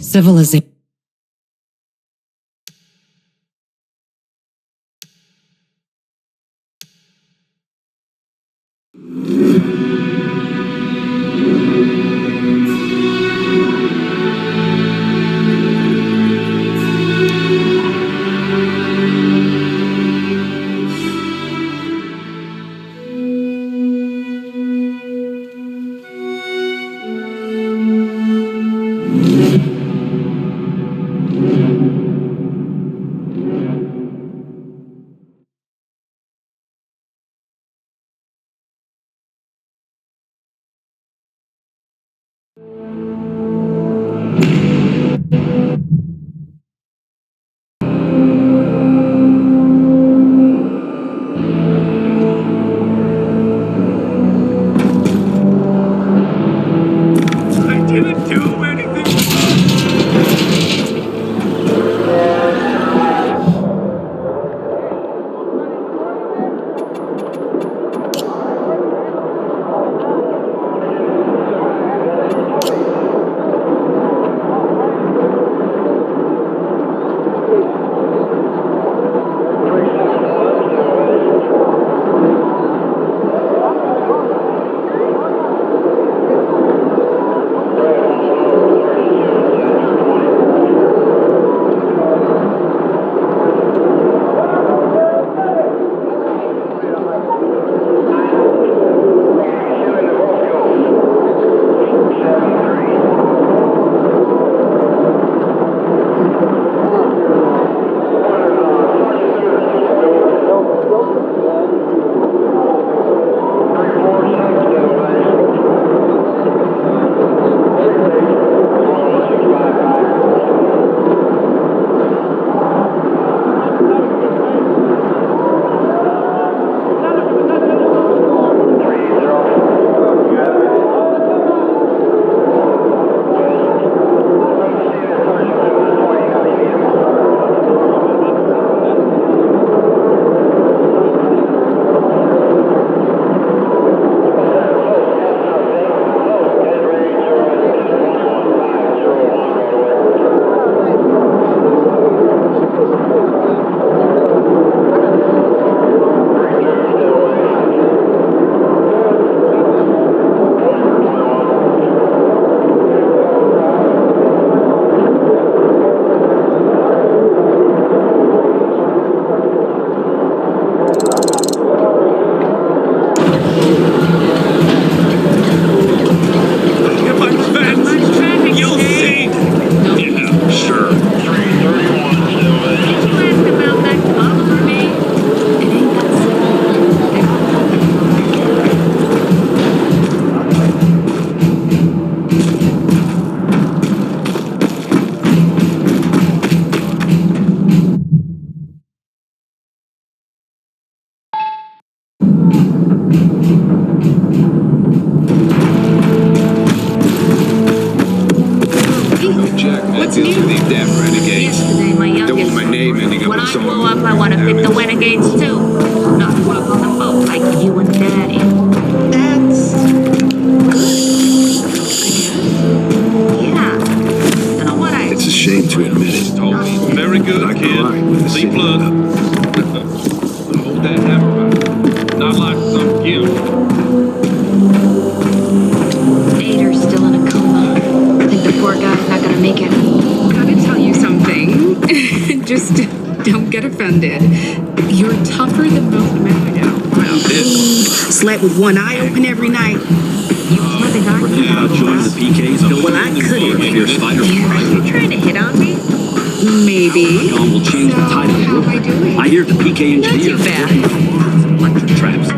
civilization. With one eye open every night. Yeah, I'll join the PKs. Well, I couldn't. Are you trying to hit on me? Maybe. John will change the title. How am I doing? I hear the PK engineer. Not too bad. Electric traps.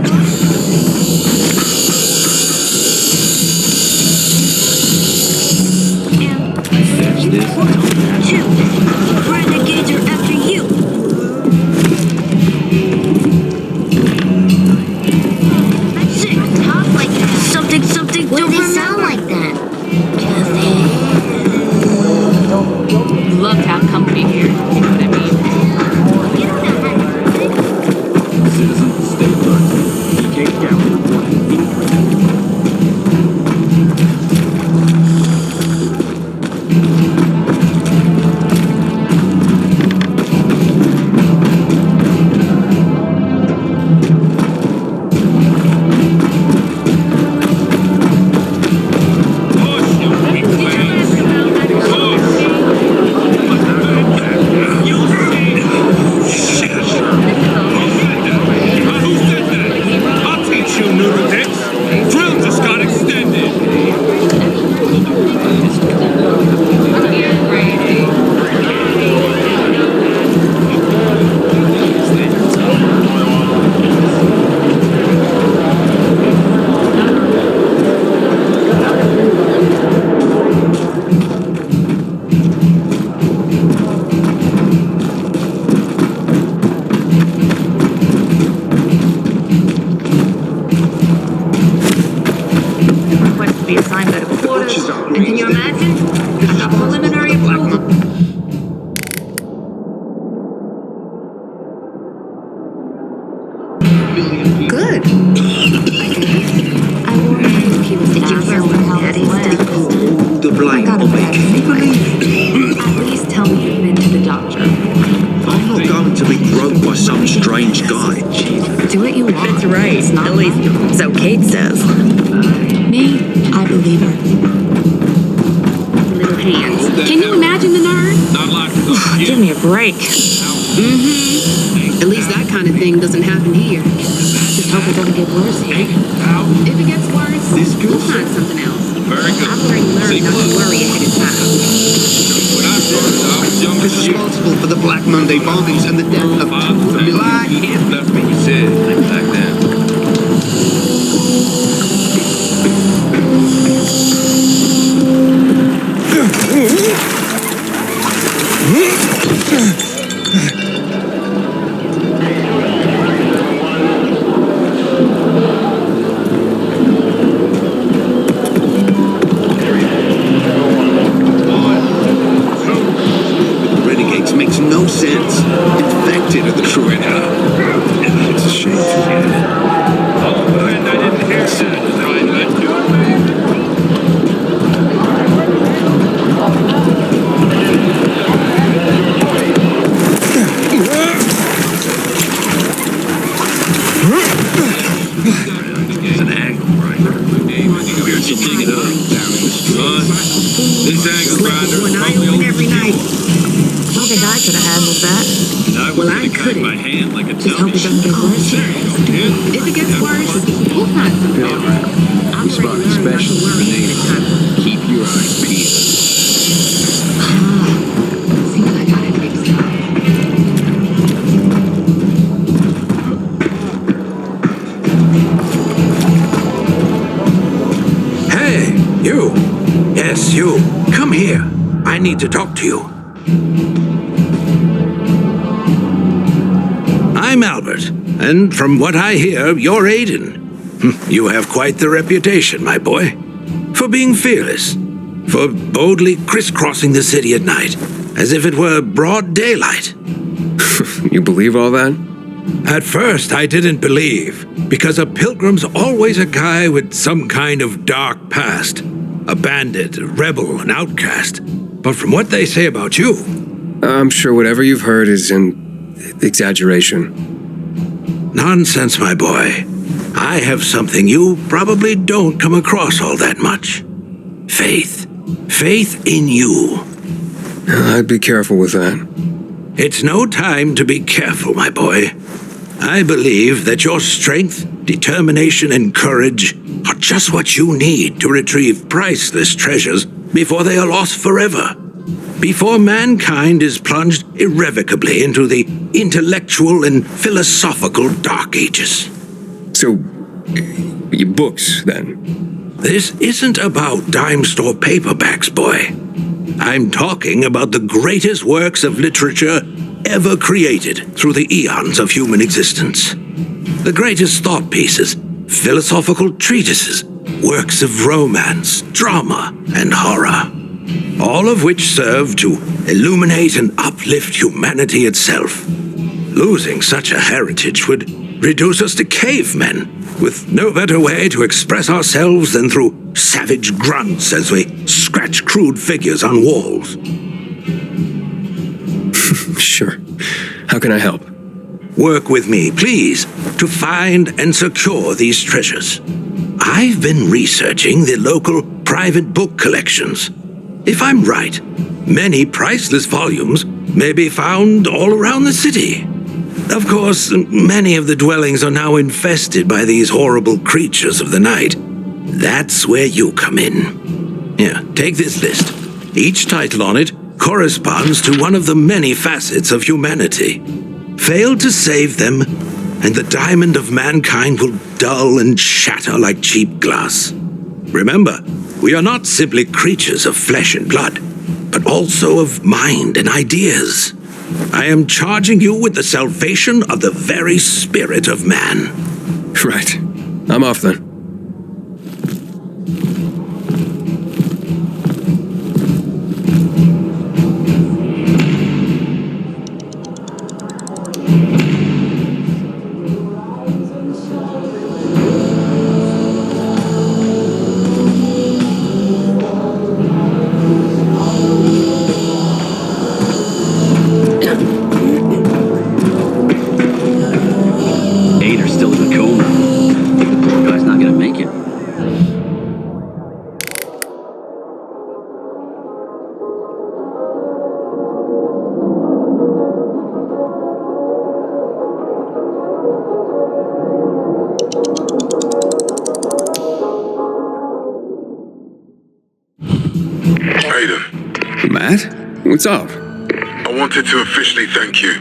Fetch this. Two. Renegades are after you. That's it. Talk like that. Something. What do they sound like that? Love to have company here. You know what I mean? Citizens, stay alert. tell me you've been to the doctor. I'm not going to be groped by some strange guy. Do what you want. That's right. It's not At least, mine. so Kate says. Me, I believe her. Little hands. Can you imagine the nerve? Not like Give me a break. At least that kind of thing doesn't happen here. Just hope it doesn't get worse here. If it gets worse, we'll find something else. Very good. I've already learned not to worry ahead of time. When I started, I was young Who's as you. responsible for the Black Monday bombings and the death of Black. That's what you said back then. renegades makes no sense. Infected are the true enemy. It's a shame. Oh, and I didn't hear that. I do. It's an angle grinder. We're just digging up down in the sun. This angle grinder One is eye probably open over every here. night. I don't think I could have handled that. And I was Well, gonna I cut couldn't. my hand like a Just hope dummy. it doesn't get worse here. If it gets worse, we'll find something else. I've already learned not to worry ahead of time. Keep your eyes peeled. Seems I got it fixed up. Hey, you. Yes, you. Come here. I need to talk to you. I'm Albert, and from what I hear, you're Aiden. You have quite the reputation, my boy. For being fearless. For boldly crisscrossing the city at night, as if it were broad daylight. You believe all that? At first, I didn't believe, because a pilgrim's always a guy with some kind of dark past. A bandit, a rebel, an outcast. But from what they say about you, I'm sure whatever you've heard is an exaggeration. nonsense, my boy. I have something you probably don't come across all that much. Faith. Faith in you. I'd be careful with that. It's no time to be careful, my boy. I believe that your strength, determination, and courage are just what you need to retrieve priceless treasures before they are lost forever. Before mankind is plunged irrevocably into the intellectual and philosophical Dark Ages. So, your books, then? This isn't about dime store paperbacks, boy. I'm talking about the greatest works of literature ever created through the eons of human existence. The greatest thought pieces, philosophical treatises, works of romance, drama, and horror. All of which serve to illuminate and uplift humanity itself. Losing such a heritage would reduce us to cavemen, with no better way to express ourselves than through savage grunts as we scratch crude figures on walls. Sure. How can I help? Work with me, please, to find and secure these treasures. I've been researching the local private book collections. If I'm right, many priceless volumes may be found all around the city. Of course, many of the dwellings are now infested by these horrible creatures of the night. That's where you come in. Here, take this list. Each title on it corresponds to one of the many facets of humanity. Fail to save them, and the diamond of mankind will dull and shatter like cheap glass. Remember, we are not simply creatures of flesh and blood, but also of mind and ideas. I am charging you with the salvation of the very spirit of man. Right. I'm off then. Aiden, Matt? What's up? I wanted to officially thank you.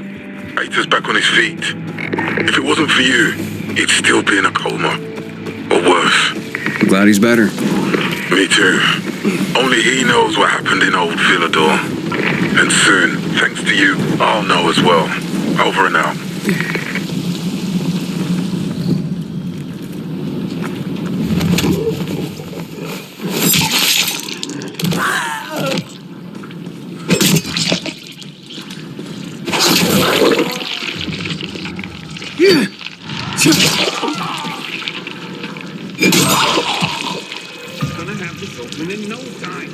ACER's back on his feet. If it wasn't for you, he'd still be in a coma. Or worse. I'm glad he's better. Me too. Only he knows what happened in old Philidor. And soon, thanks to you, I'll know as well. Over and out. Gonna have this open in no time.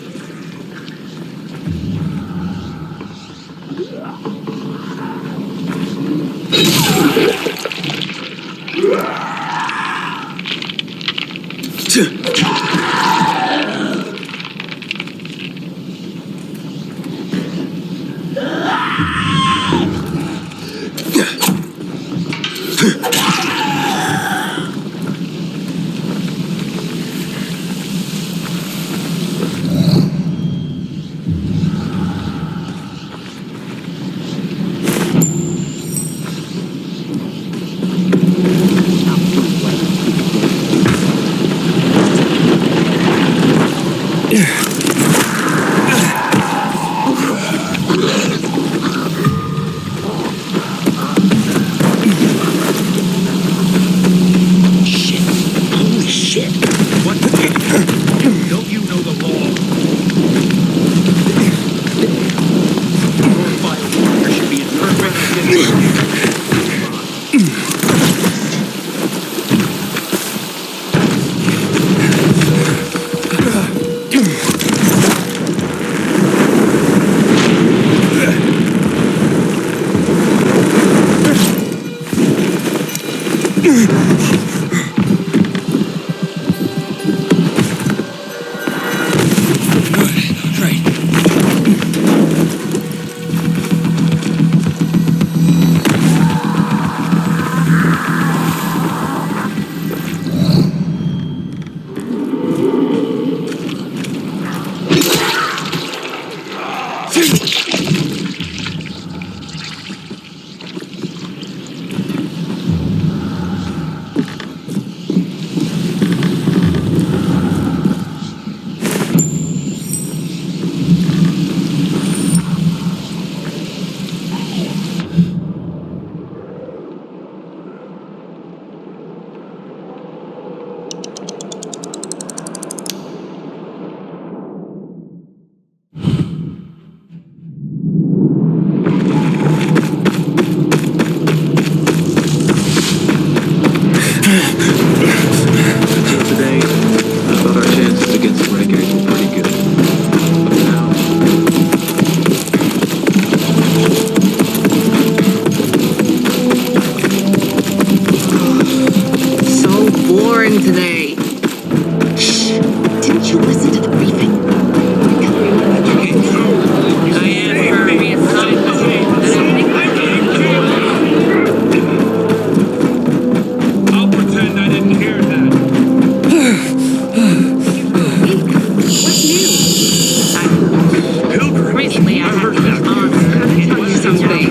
Today, I thought our chances against Renegade were pretty good. But now, So boring today. Shh! Didn't you listen to the briefing? I am for reassignment. I'll pretend I didn't hear that. What's new? Recently I had to tell you something.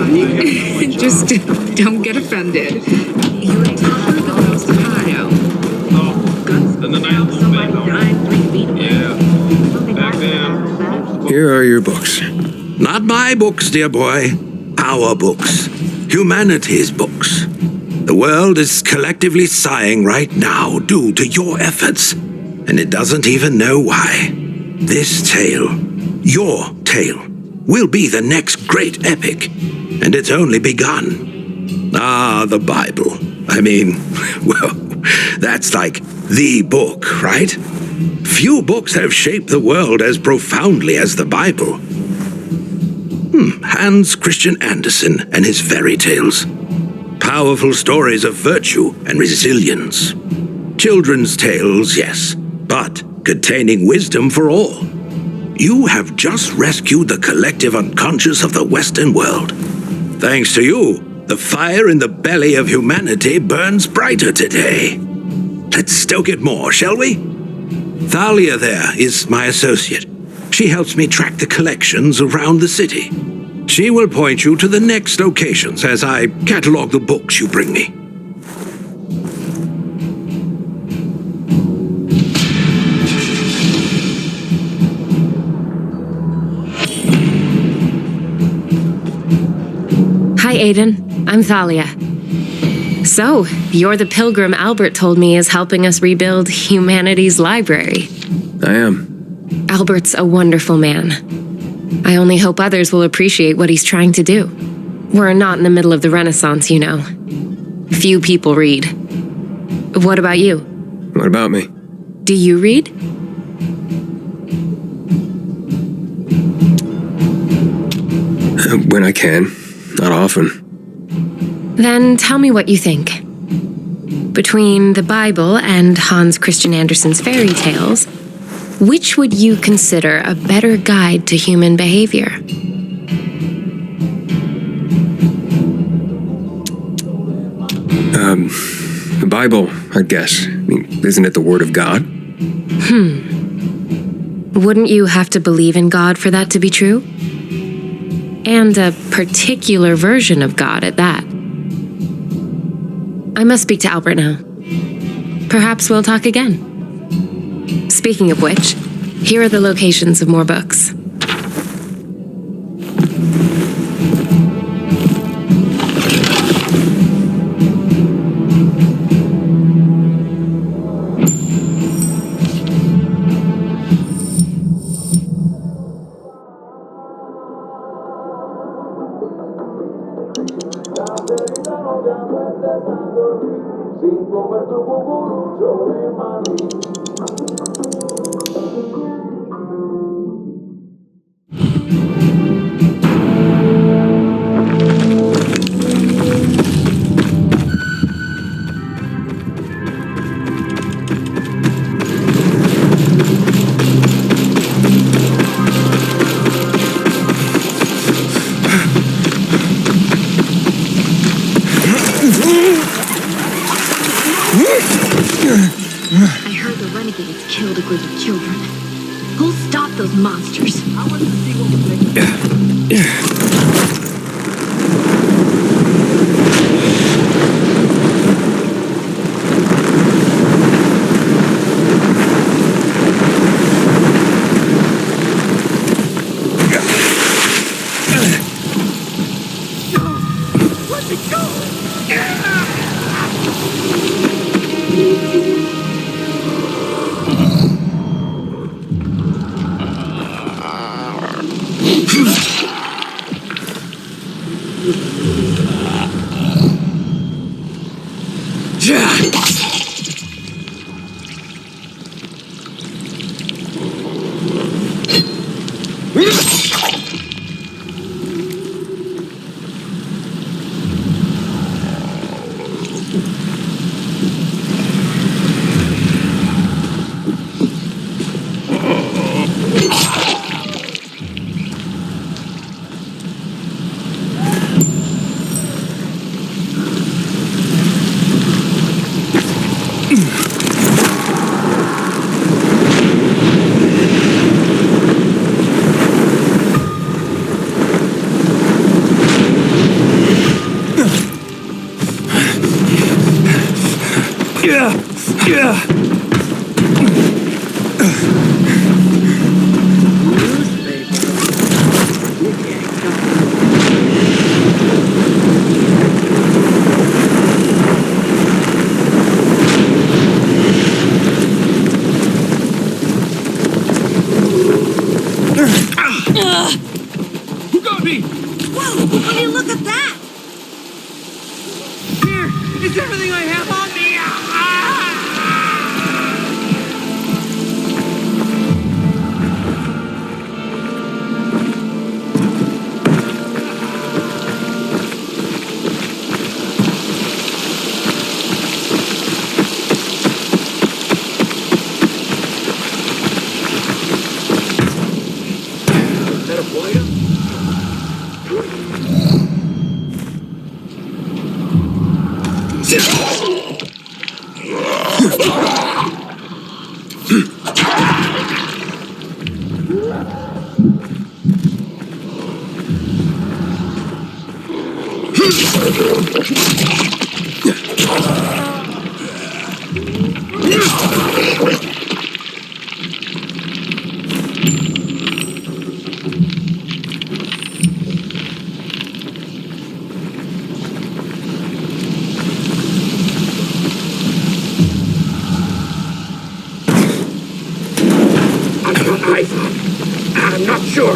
Just don't get offended. You were talking about those Chicago. Then the night was fake. Yeah. Back then. Here are your books. Not my books, dear boy. Our books. Humanity's books. The world is collectively sighing right now due to your efforts, and it doesn't even know why. This tale, your tale, will be the next great epic, and it's only begun. Ah, the Bible. I mean, well, that's like the book, right? Few books have shaped the world as profoundly as the Bible. Hans Christian Andersen and his fairy tales. Powerful stories of virtue and resilience. Children's tales, yes, but containing wisdom for all. You have just rescued the collective unconscious of the Western world. Thanks to you, the fire in the belly of humanity burns brighter today. Let's stoke it more, shall we? Thalia there is my associate. She helps me track the collections around the city. She will point you to the next locations as I catalog the books you bring me. Hi, Aiden. I'm Thalia. So, you're the pilgrim Albert told me is helping us rebuild humanity's library. I am. Albert's a wonderful man. I only hope others will appreciate what he's trying to do. We're not in the middle of the Renaissance, you know. Few people read. What about you? What about me? Do you read? When I can. Not often. Then tell me what you think. Between the Bible and Hans Christian Andersen's fairy tales, which would you consider a better guide to human behavior? The Bible, I guess. I mean, isn't it the Word of God? Wouldn't you have to believe in God for that to be true? And a particular version of God at that. I must speak to Albert now. Perhaps we'll talk again. Speaking of which, here are the locations of more books. I heard the renegades killed a group of children. Who'll stop those monsters? I want to see what we're making. Who got me? Whoa! Will you look at that? Here! It's everything I have on me! I'm not sure.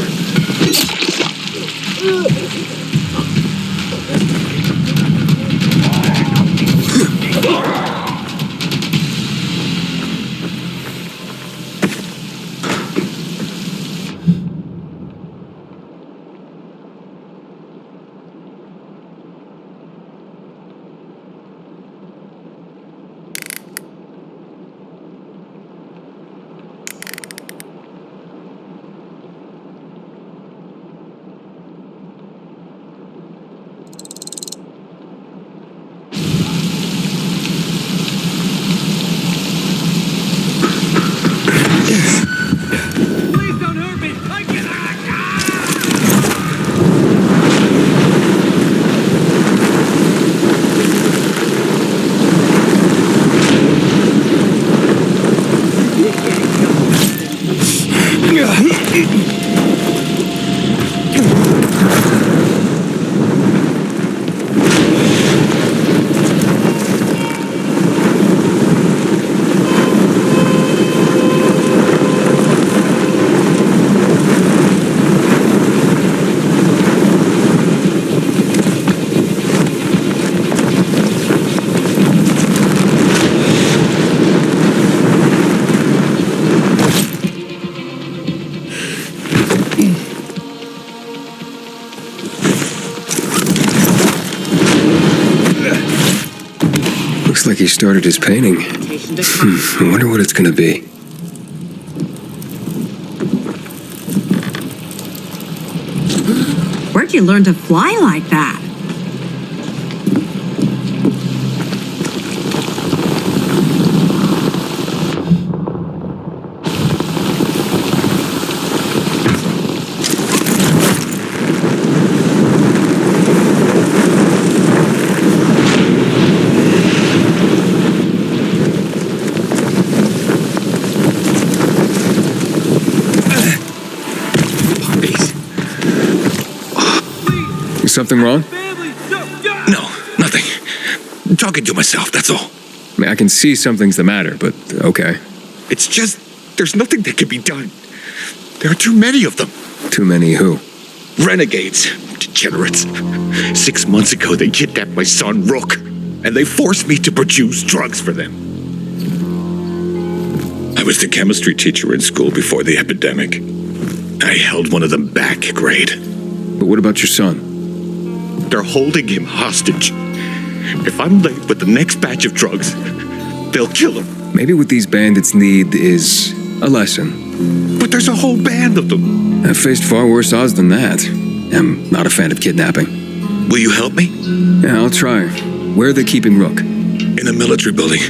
Looks like he started his painting. I wonder what it's gonna be. Where'd you learn to fly like that? Is something wrong? No, nothing. I'm talking to myself, that's all. I mean, I can see something's the matter, but okay. It's just, there's nothing that can be done. There are too many of them. Too many who? Renegades. Degenerates. 6 months ago, they kidnapped my son, Rook, and they forced me to produce drugs for them. I was the chemistry teacher in school before the epidemic. I held one of them back a grade. But what about your son? They're holding him hostage. If I'm late with the next batch of drugs, they'll kill him. Maybe what these bandits need is a lesson. But there's a whole band of them. I've faced far worse odds than that. I'm not a fan of kidnapping. Will you help me? Yeah, I'll try. Where are they keeping Rook? In a military building,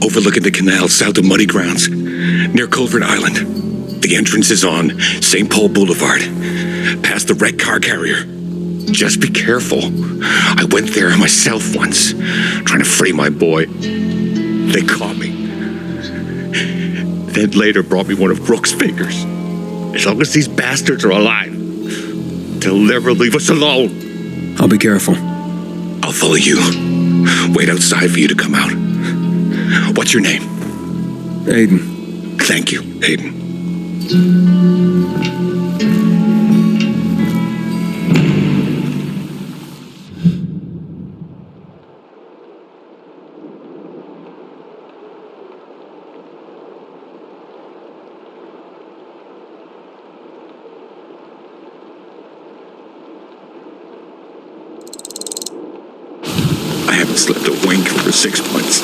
overlooking the canal south of Muddy Grounds, near Culvert Island. The entrance is on St. Paul Boulevard, past the wrecked car carrier. Just be careful. I went there myself once, trying to free my boy. They caught me. Then later brought me one of Rook's fingers. As long as these bastards are alive, they'll never leave us alone. I'll be careful. I'll follow you. Wait outside for you to come out. What's your name? Aiden. Thank you, Aiden. I haven't slept a wink for 6 months.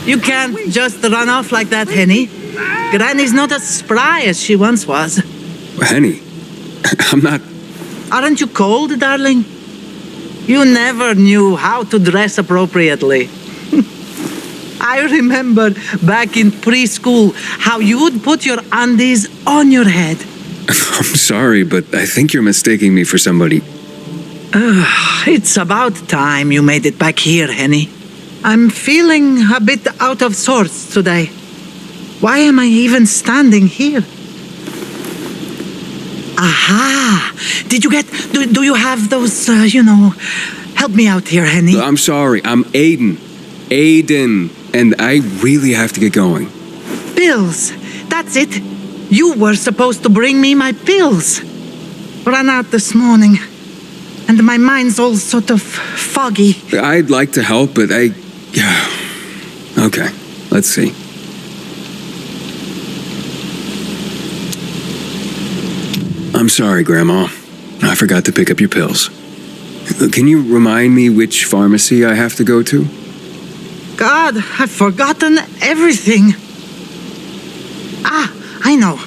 You can't just run off like that, Henny. Granny's not as spry as she once was. Henny, I'm not... Aren't you cold, darling? You never knew how to dress appropriately. I remember back in preschool how you would put your undies on your head. I'm sorry, but I think you're mistaking me for somebody. It's about time you made it back here, Henny. I'm feeling a bit out of sorts today. Why am I even standing here? Aha! Did you get... Do you have those, help me out here, Henny. I'm sorry, I'm Aiden. Aiden. And I really have to get going. Pills. That's it. You were supposed to bring me my pills. Ran out this morning. And my mind's all sort of foggy. I'd like to help, but Okay, let's see. I'm sorry, Grandma. I forgot to pick up your pills. Can you remind me which pharmacy I have to go to? God, I've forgotten everything. I know.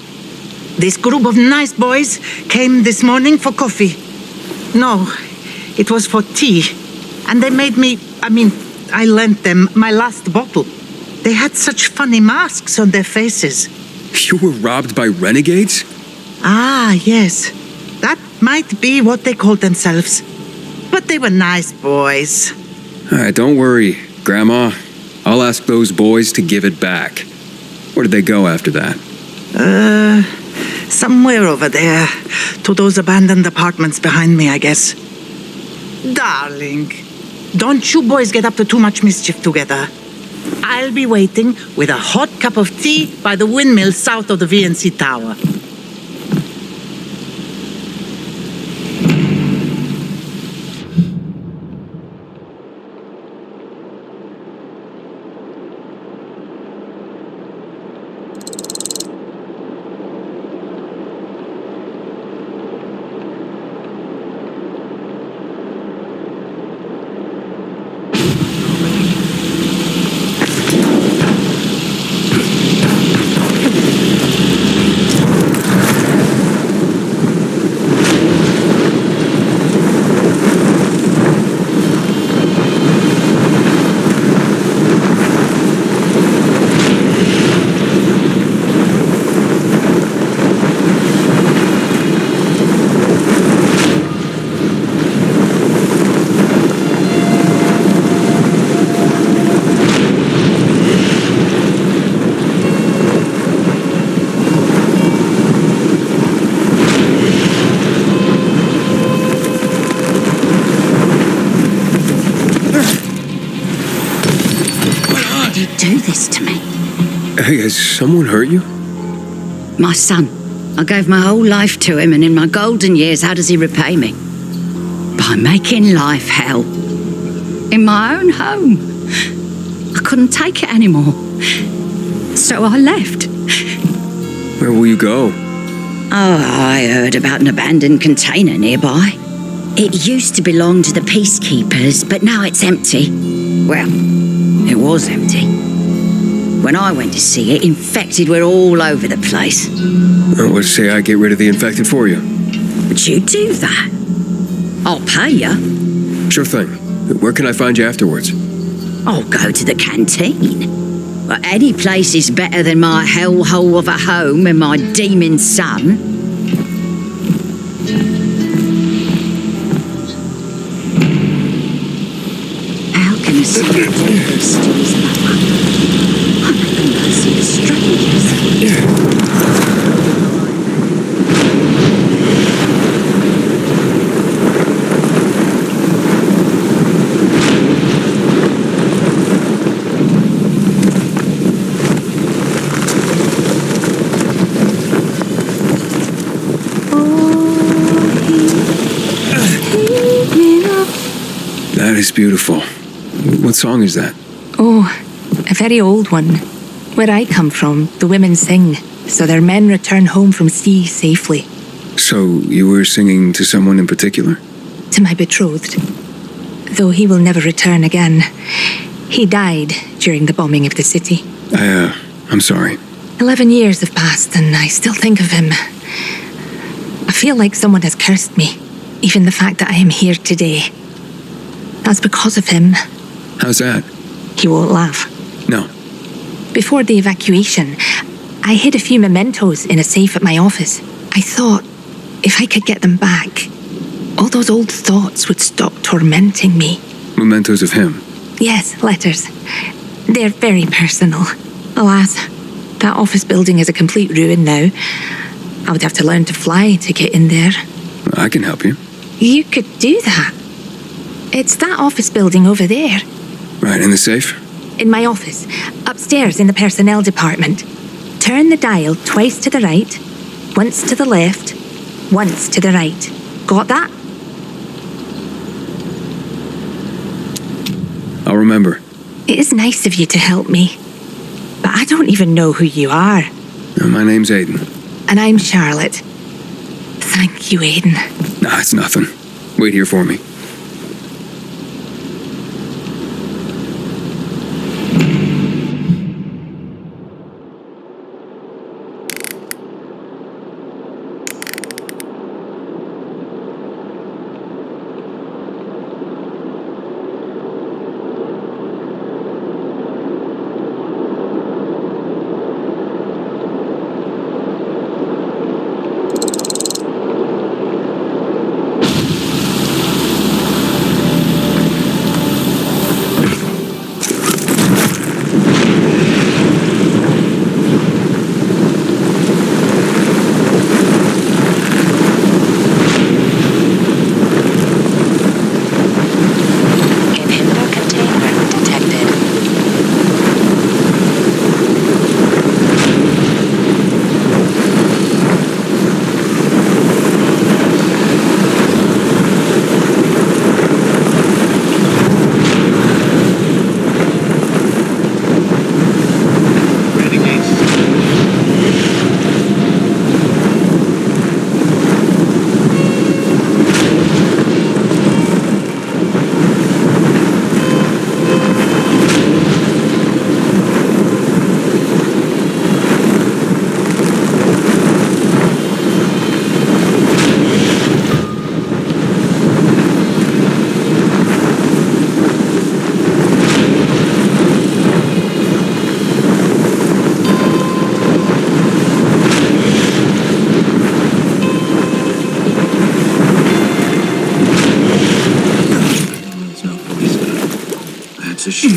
This group of nice boys came this morning for coffee. No, it was for tea. And they made me, I lent them my last bottle. They had such funny masks on their faces. You were robbed by renegades? Ah, yes. That might be what they called themselves. But they were nice boys. All right, don't worry, Grandma. I'll ask those boys to give it back. Where did they go after that? Somewhere over there. To those abandoned apartments behind me, I guess. Darling, don't you boys get up to too much mischief together. I'll be waiting with a hot cup of tea by the windmill south of the VNC Tower. Do this to me. Hey, has someone hurt you? My son. I gave my whole life to him, and in my golden years, how does he repay me? By making life hell. In my own home. I couldn't take it anymore. So I left. Where will you go? Oh, I heard about an abandoned container nearby. It used to belong to the peacekeepers, but now it's empty. Well, it was empty. When I went to see it, infected were all over the place. Let's say I get rid of the infected for you. Would you do that? I'll pay you. Sure thing. Where can I find you afterwards? I'll go to the canteen. Well, any place is better than my hellhole of a home and my demon son. How can a single temper steal another? I'm at the mercy of strangers. That is beautiful. What song is that? Oh, a very old one. Where I come from, the women sing, so their men return home from sea safely. So you were singing to someone in particular? To my betrothed. though he will never return again. He died during the bombing of the city. I'm sorry. 11 years have passed and I still think of him. I feel like someone has cursed me, even the fact that I am here today. That's because of him. How's that? He won't laugh. No. Before the evacuation, I hid a few mementos in a safe at my office. I thought, if I could get them back, all those old thoughts would stop tormenting me. Mementos of him? Yes, letters. They're very personal. Alas, that office building is a complete ruin now. I would have to learn to fly to get in there. I can help you. You could do that. It's that office building over there. Right, in the safe? In my office, upstairs in the personnel department. Turn the dial twice to the right, once to the left, once to the right. Got that? I'll remember. It is nice of you to help me, but I don't even know who you are. My name's Aiden. And I'm Charlotte. Thank you, Aiden. Nah, it's nothing. Wait here for me. That's a shame.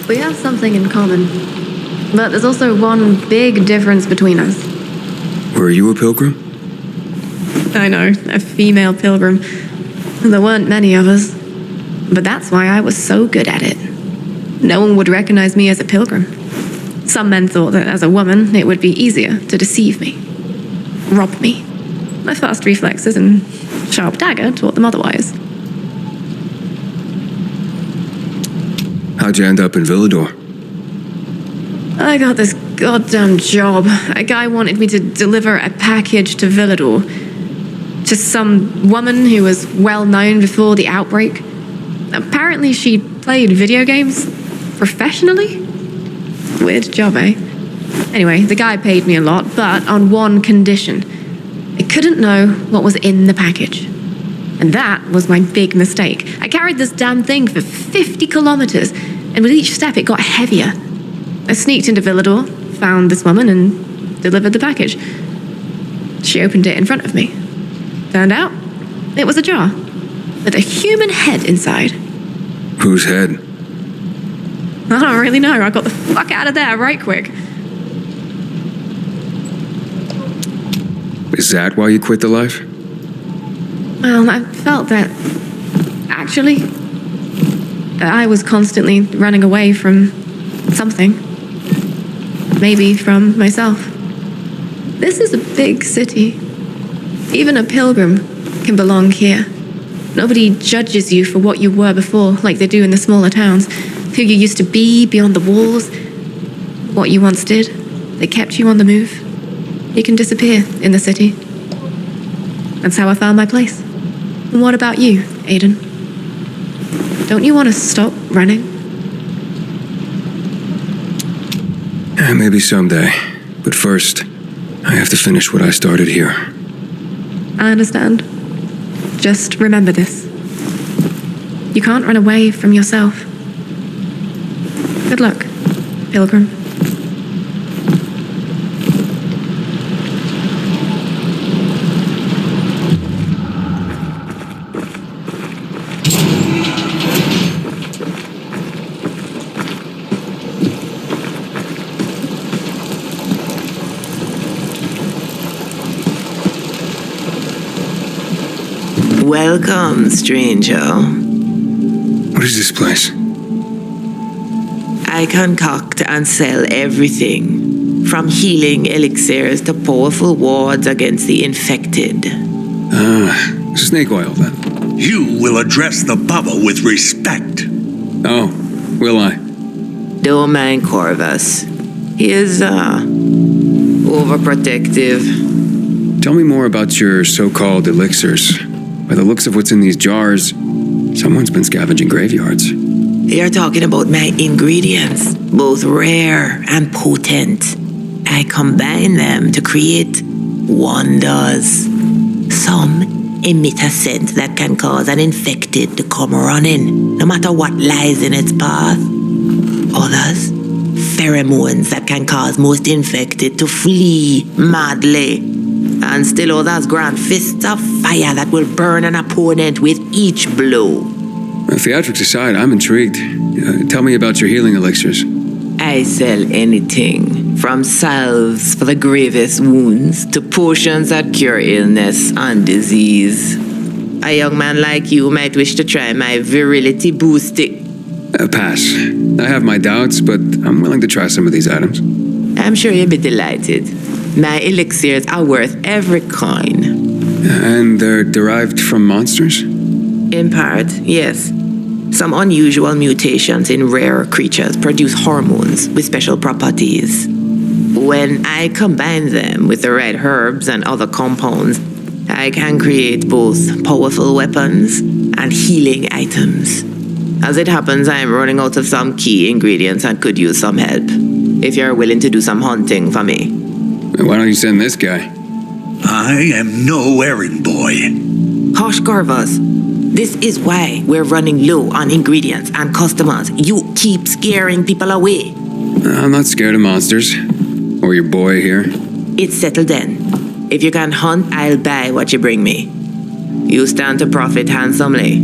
We have something in common, but there's also one big difference between us. Were you a pilgrim? I know, a female pilgrim. There weren't many of us, but that's why I was so good at it. No one would recognize me as a pilgrim. Some men thought that as a woman, it would be easier to deceive me, rob me. My fast reflexes and sharp dagger taught them otherwise. How'd you end up in Villador? I got this goddamn job. A guy wanted me to deliver a package to Villador. Just some woman who was well known before the outbreak. Apparently she played video games professionally. Weird job, eh? Anyway, the guy paid me a lot, but on one condition. A couldn't know what was in the package. And that was my big mistake. I carried this damn thing for 50 kilometers, and with each step it got heavier. I sneaked into Villador, found this woman, and delivered the package. She opened it in front of me. Turned out, it was a jar with a human head inside. Whose head? I don't really know. I got the fuck out of there right quick. Is that why you quit the life? Well, I felt that, actually, I was constantly running away from something. Maybe from myself. This is a big city. Even a pilgrim can belong here. Nobody judges you for what you were before, like they do in the smaller towns. Who you used to be beyond the walls, what you once did. They kept you on the move. You can disappear in the city. That's how I found my place. And what about you, Aiden? Don't you want to stop running? Maybe someday. But first, I have to finish what I started here. I understand. Just remember this. You can't run away from yourself. Good luck, Pilgrim. Welcome, stranger. What is this place? I concoct and sell everything, from healing elixirs to powerful wards against the infected. Snake oil, then. You will address the Bubba with respect. Oh, will I? Don't mind Corvus. He is, overprotective. Tell me more about your so-called elixirs. By the looks of what's in these jars, someone's been scavenging graveyards. You're talking about my ingredients, both rare and potent. I combine them to create wonders. Some emit a scent that can cause an infected to come running, no matter what lies in its path. Others, pheromones that can cause most infected to flee madly. And still others grant fists of fire that will burn an opponent with each blow. Theatrics aside, I'm intrigued. Tell me about your healing elixirs. I sell anything, from salves for the gravest wounds to potions that cure illness and disease. A young man like you might wish to try my virility boosting. Pass. I have my doubts, but I'm willing to try some of these items. I'm sure you'll be delighted. My elixirs are worth every coin. And they're derived from monsters? In part, yes. Some unusual mutations in rare creatures produce hormones with special properties. When I combine them with the right herbs and other compounds, I can create both powerful weapons and healing items. As it happens, I am running out of some key ingredients and could use some help. If you're willing to do some hunting for me. Why don't you send this guy? I am no errand boy. Hush, Corvus. This is why we're running low on ingredients and customers. You keep scaring people away. I'm not scared of monsters. Or your boy here. It's settled then. If you can hunt, I'll buy what you bring me. You stand to profit handsomely.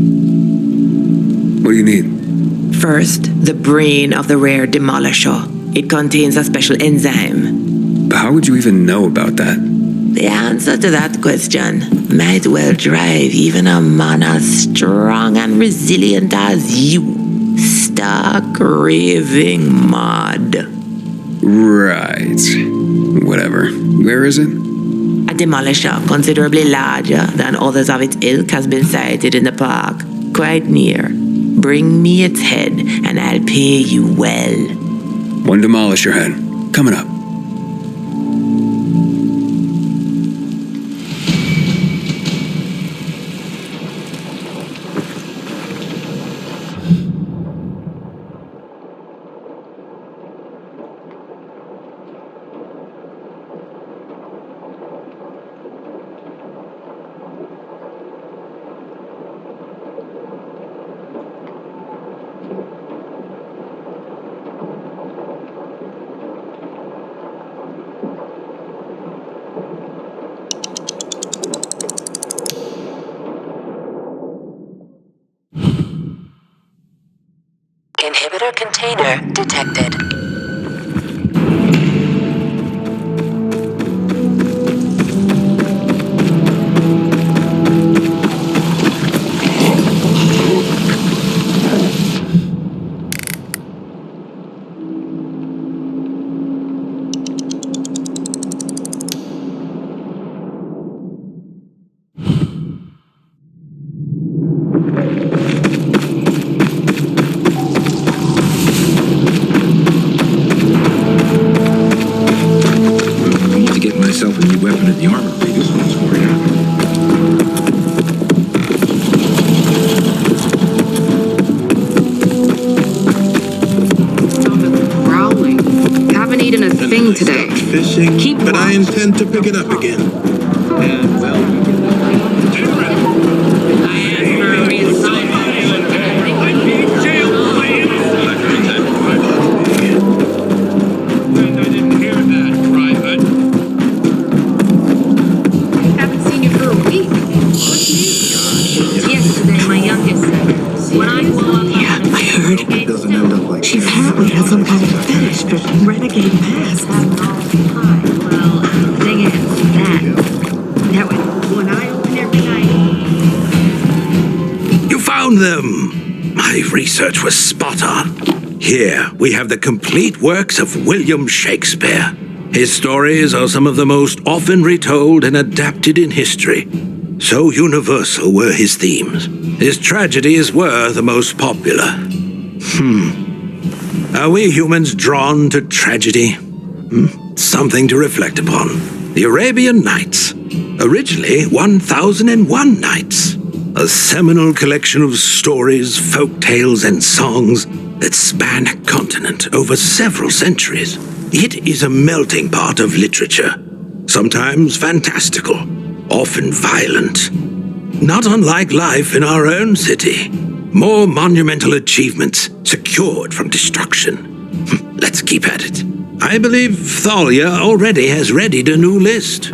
What do you need? First, the brain of the rare demolisher. It contains a special enzyme. But how would you even know about that? The answer to that question might well drive even a man as strong and resilient as you stark raving mad. Right. Whatever. Where is it? A demolisher considerably larger than others of its ilk has been sighted in the park, quite near. Bring me its head and I'll pay you well. One demolisher head. Coming up. Transmitter container detected. Myself a new weapon at the armor. This one's for you. Growling. Haven't eaten a thing today. Fishing, Keep but I watch. intend to pick it up again. And well, Haven't seen you for a week. What's new? Yesterday, my youngest said, when I blow up, Yeah, I heard. Doesn't end up like She apparently has some kind of fetish for renegade masks. Well, the thing is, that when I open every night. You found them! My research was spot on. Here, we have the complete works of William Shakespeare. His stories are some of the most often retold and adapted in history. So universal were his themes. His tragedies were the most popular. Are we humans drawn to tragedy? Something to reflect upon. The Arabian Nights. Originally 1001 Nights. A seminal collection of stories, folk tales, and songs that span a continent over several centuries. It is a melting pot of literature. Sometimes fantastical, often violent. Not unlike life in our own city. More monumental achievements secured from destruction. Let's keep at it. I believe Thalia already has readied a new list.